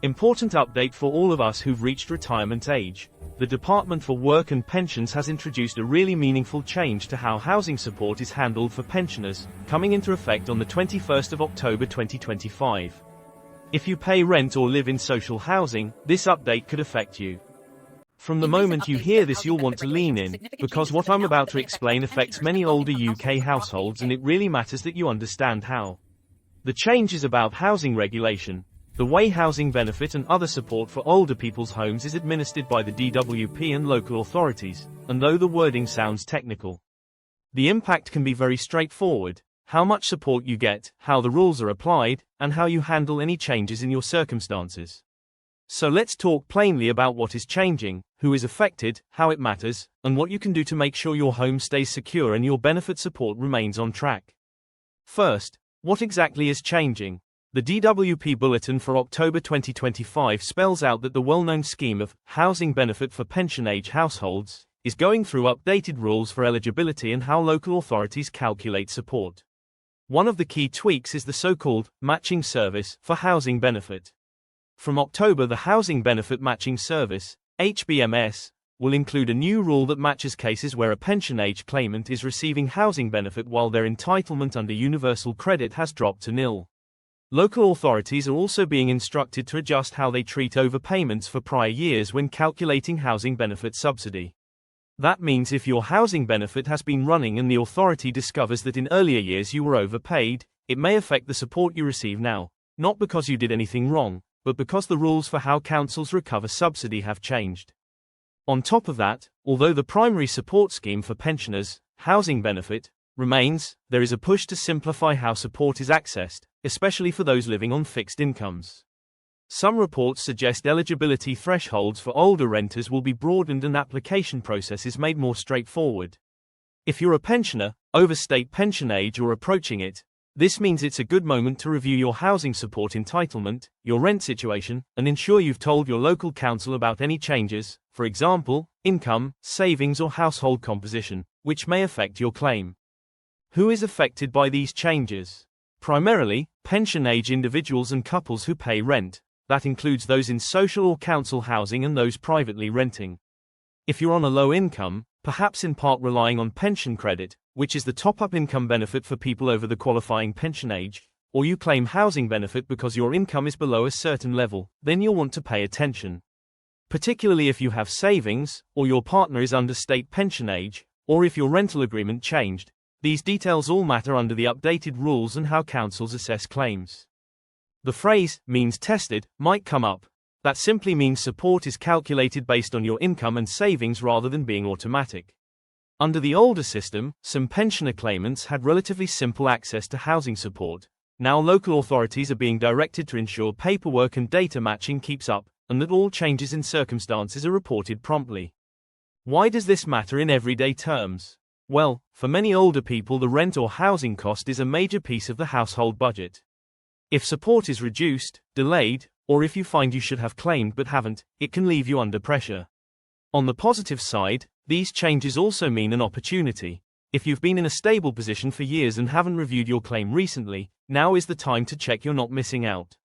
Important update for all of us who've reached retirement age. The Department for Work and Pensions has introduced a really meaningful change to how housing support is handled for pensioners, coming into effect on the 21st of October 2025. If you pay rent or live in social housing, this update could affect you. From the moment you hear this, you'll want to lean in, because what I'm about to explain affects many older UK households, and it really matters that you understand how. The change is about housing regulation. The way housing benefit and other support for older people's homes is administered by the DWP and local authorities, and though the wording sounds technical, the impact can be very straightforward: how much support you get, how the rules are applied, and how you handle any changes in your circumstances. So let's talk plainly about what is changing, who is affected, how it matters, and what you can do to make sure your home stays secure and your benefit support remains on track. First, what exactly is changing? The DWP Bulletin for October 2025 spells out that the well-known scheme of housing benefit for pension-age households is going through updated rules for eligibility and how local authorities calculate support. One of the key tweaks is the so-called matching service for housing benefit. From October, the Housing Benefit Matching Service, HBMS, will include a new rule that matches cases where a pension-age claimant is receiving housing benefit while their entitlement under universal credit has dropped to nil. Local authorities are also being instructed to adjust how they treat overpayments for prior years when calculating housing benefit subsidy. That means if your housing benefit has been running and the authority discovers that in earlier years you were overpaid, it may affect the support you receive now, not because you did anything wrong, but because the rules for how councils recover subsidy have changed. On top of that, although the primary support scheme for pensioners, housing benefit, remains, there is a push to simplify how support is accessed, especially for those living on fixed incomes. Some reports suggest eligibility thresholds for older renters will be broadened and application processes made more straightforward. If you're a pensioner, over state pension age or approaching it, this means it's a good moment to review your housing support entitlement, your rent situation, and ensure you've told your local council about any changes, for example, income, savings or household composition, which may affect your claim. Who is affected by these changes? Primarily, pension-age individuals and couples who pay rent. That includes those in social or council housing and those privately renting. If you're on a low income, perhaps in part relying on pension credit, which is the top-up income benefit for people over the qualifying pension age, or you claim housing benefit because your income is below a certain level, then you'll want to pay attention. Particularly if you have savings, or your partner is under state pension age, or if your rental agreement changed. These details all matter under the updated rules and how councils assess claims. The phrase, means tested, might come up. That simply means support is calculated based on your income and savings rather than being automatic. Under the older system, some pensioner claimants had relatively simple access to housing support. Now local authorities are being directed to ensure paperwork and data matching keeps up, and that all changes in circumstances are reported promptly. Why does this matter in everyday terms? Well, for many older people, the rent or housing cost is a major piece of the household budget. If support is reduced, delayed, or if you find you should have claimed but haven't, it can leave you under pressure. On the positive side, these changes also mean an opportunity. If you've been in a stable position for years and haven't reviewed your claim recently, now is the time to check you're not missing out.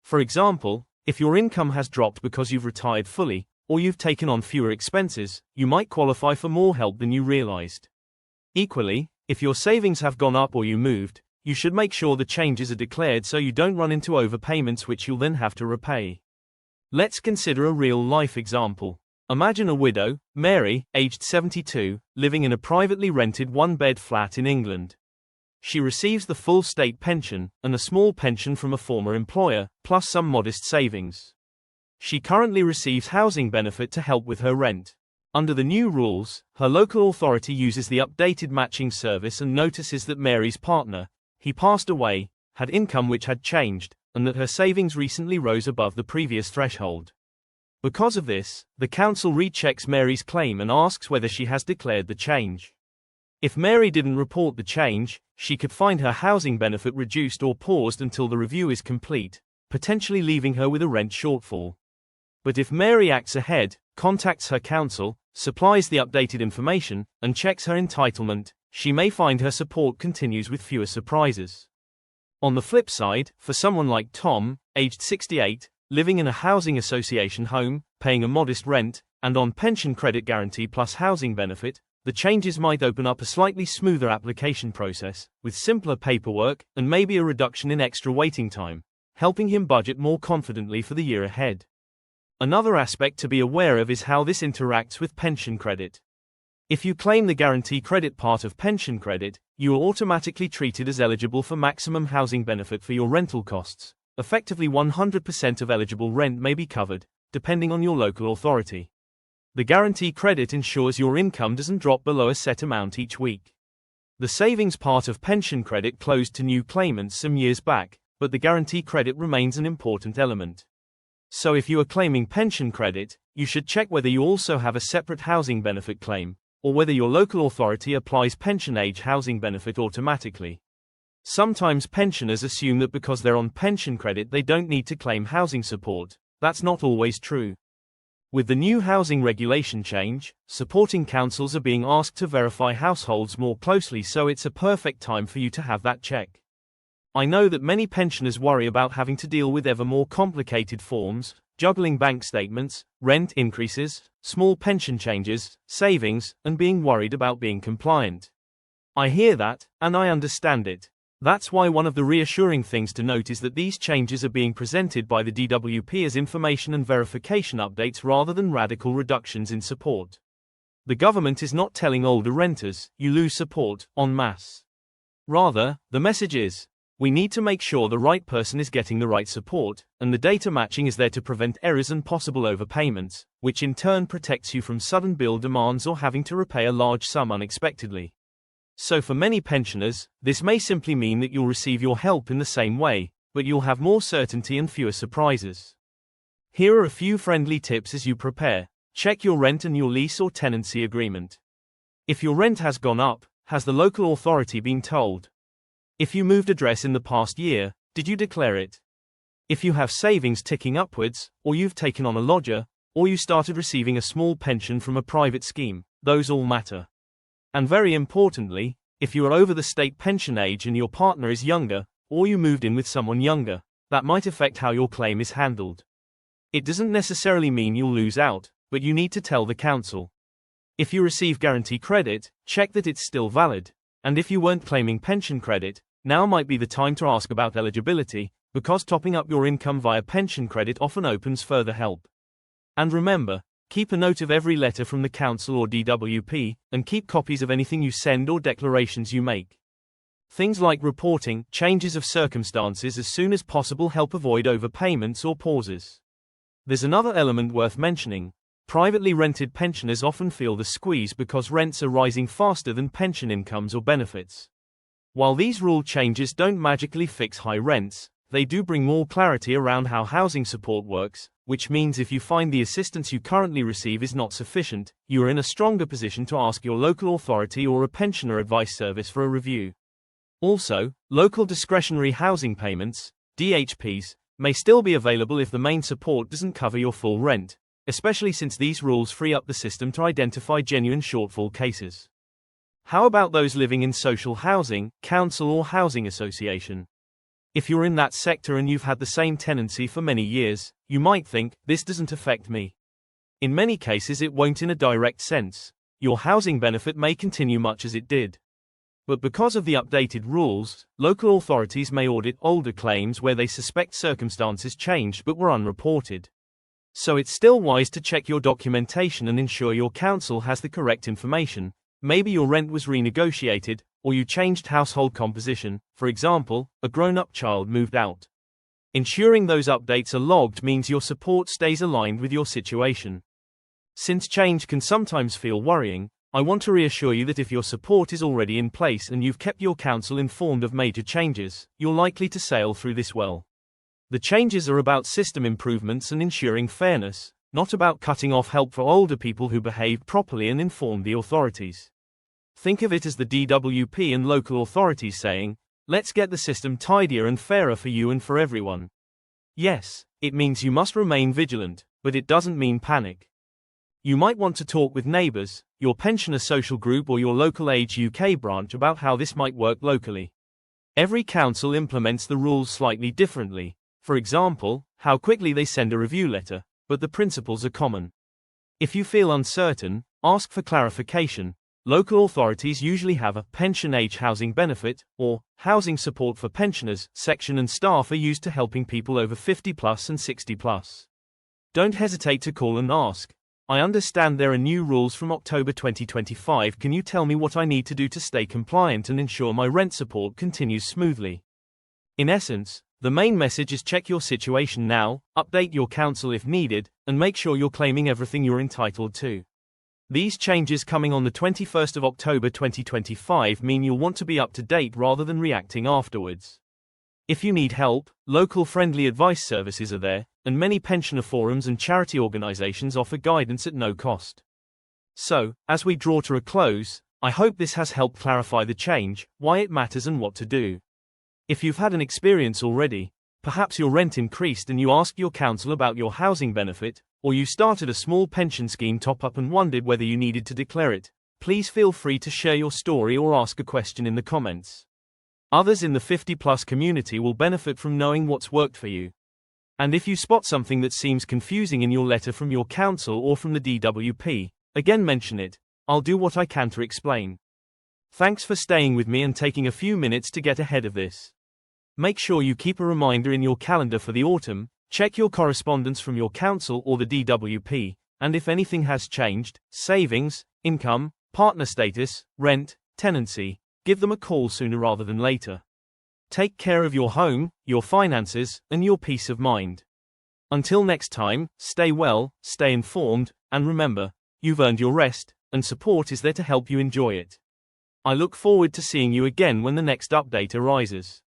For example, if your income has dropped because you've retired fully, or you've taken on fewer expenses, you might qualify for more help than you realized. Equally, if your savings have gone up or you moved, you should make sure the changes are declared so you don't run into overpayments which you'll then have to repay. Let's consider a real-life example. Imagine a widow, Mary, aged 72, living in a privately rented one-bed flat in England. She receives the full state pension, and a small pension from a former employer, plus some modest savings. She currently receives housing benefit to help with her rent. Under the new rules, her local authority uses the updated matching service and notices that Mary's partner, he passed away, had income which had changed, and that her savings recently rose above the previous threshold. Because of this, the council rechecks Mary's claim and asks whether she has declared the change. If Mary didn't report the change, she could find her housing benefit reduced or paused until the review is complete, potentially leaving her with a rent shortfall. But if Mary acts ahead, contacts her council, supplies the updated information, and checks her entitlement, she may find her support continues with fewer surprises. On the flip side, for someone like Tom, aged 68, living in a housing association home, paying a modest rent, and on pension credit guarantee plus housing benefit, the changes might open up a slightly smoother application process, with simpler paperwork and maybe a reduction in extra waiting time, helping him budget more confidently for the year ahead. Another aspect to be aware of is how this interacts with pension credit. If you claim the guarantee credit part of pension credit, you are automatically treated as eligible for maximum housing benefit for your rental costs. Effectively 100% of eligible rent may be covered, depending on your local authority. The guarantee credit ensures your income doesn't drop below a set amount each week. The savings part of pension credit closed to new claimants some years back, but the guarantee credit remains an important element. So if you are claiming pension credit, you should check whether you also have a separate housing benefit claim, or whether your local authority applies pension age housing benefit automatically. Sometimes pensioners assume that because they're on pension credit they don't need to claim housing support. That's not always true. With the new housing regulation change, supporting councils are being asked to verify households more closely, so it's a perfect time for you to have that check. I know that many pensioners worry about having to deal with ever more complicated forms, juggling bank statements, rent increases, small pension changes, savings, and being worried about being compliant. I hear that, and I understand it. That's why one of the reassuring things to note is that these changes are being presented by the DWP as information and verification updates rather than radical reductions in support. The government is not telling older renters, you lose support, en masse. Rather, the message is, we need to make sure the right person is getting the right support, and the data matching is there to prevent errors and possible overpayments, which in turn protects you from sudden bill demands or having to repay a large sum unexpectedly. So for many pensioners, this may simply mean that you'll receive your help in the same way, but you'll have more certainty and fewer surprises. Here are a few friendly tips as you prepare. Check your rent and your lease or tenancy agreement. If your rent has gone up, has the local authority been told? If you moved address in the past year, did you declare it? If you have savings ticking upwards, or you've taken on a lodger, or you started receiving a small pension from a private scheme, those all matter. And very importantly, if you are over the state pension age and your partner is younger, or you moved in with someone younger, that might affect how your claim is handled. It doesn't necessarily mean you'll lose out, but you need to tell the council. If you receive guarantee credit, check that it's still valid. And if you weren't claiming pension credit, now might be the time to ask about eligibility, because topping up your income via pension credit often opens further help. And remember, keep a note of every letter from the council or DWP, and keep copies of anything you send or declarations you make. Things like reporting changes of circumstances as soon as possible help avoid overpayments or pauses. There's another element worth mentioning. Privately rented pensioners often feel the squeeze because rents are rising faster than pension incomes or benefits. While these rule changes don't magically fix high rents, they do bring more clarity around how housing support works, which means if you find the assistance you currently receive is not sufficient, you are in a stronger position to ask your local authority or a pensioner advice service for a review. Also, local discretionary housing payments, DHPs, may still be available if the main support doesn't cover your full rent, especially since these rules free up the system to identify genuine shortfall cases. How about those living in social housing, council or housing association? If you're in that sector and you've had the same tenancy for many years, you might think, this doesn't affect me. In many cases it won't in a direct sense. Your housing benefit may continue much as it did. But because of the updated rules, local authorities may audit older claims where they suspect circumstances changed but were unreported. So it's still wise to check your documentation and ensure your council has the correct information. Maybe your rent was renegotiated, or you changed household composition, for example, a grown-up child moved out. Ensuring those updates are logged means your support stays aligned with your situation. Since change can sometimes feel worrying, I want to reassure you that if your support is already in place and you've kept your council informed of major changes, you're likely to sail through this well. The changes are about system improvements and ensuring fairness, not about cutting off help for older people who behaved properly and informed the authorities. Think of it as the DWP and local authorities saying, let's get the system tidier and fairer for you and for everyone. Yes, it means you must remain vigilant, but it doesn't mean panic. You might want to talk with neighbors, your pensioner social group or your local Age UK branch about how this might work locally. Every council implements the rules slightly differently. For example, how quickly they send a review letter, but the principles are common. If you feel uncertain, ask for clarification. Local authorities usually have a pension age housing benefit, or housing support for pensioners section, and staff are used to helping people over 50 plus and 60 plus. Don't hesitate to call and ask. I understand there are new rules from October 2025. Can you tell me what I need to do to stay compliant and ensure my rent support continues smoothly? In essence, the main message is check your situation now, update your council if needed, and make sure you're claiming everything you're entitled to. These changes coming on the 21st of October 2025 mean you'll want to be up to date rather than reacting afterwards. If you need help, local friendly advice services are there, and many pensioner forums and charity organizations offer guidance at no cost. So, as we draw to a close, I hope this has helped clarify the change, why it matters and what to do. If you've had an experience already, perhaps your rent increased and you asked your council about your housing benefit, or you started a small pension scheme top-up and wondered whether you needed to declare it, please feel free to share your story or ask a question in the comments. Others in the 50-plus community will benefit from knowing what's worked for you. And if you spot something that seems confusing in your letter from your council or from the DWP, again mention it. I'll do what I can to explain. Thanks for staying with me and taking a few minutes to get ahead of this. Make sure you keep a reminder in your calendar for the autumn. Check your correspondence from your council or the DWP, and if anything has changed, savings, income, partner status, rent, tenancy, give them a call sooner rather than later. Take care of your home, your finances, and your peace of mind. Until next time, stay well, stay informed, and remember, you've earned your rest, and support is there to help you enjoy it. I look forward to seeing you again when the next update arises.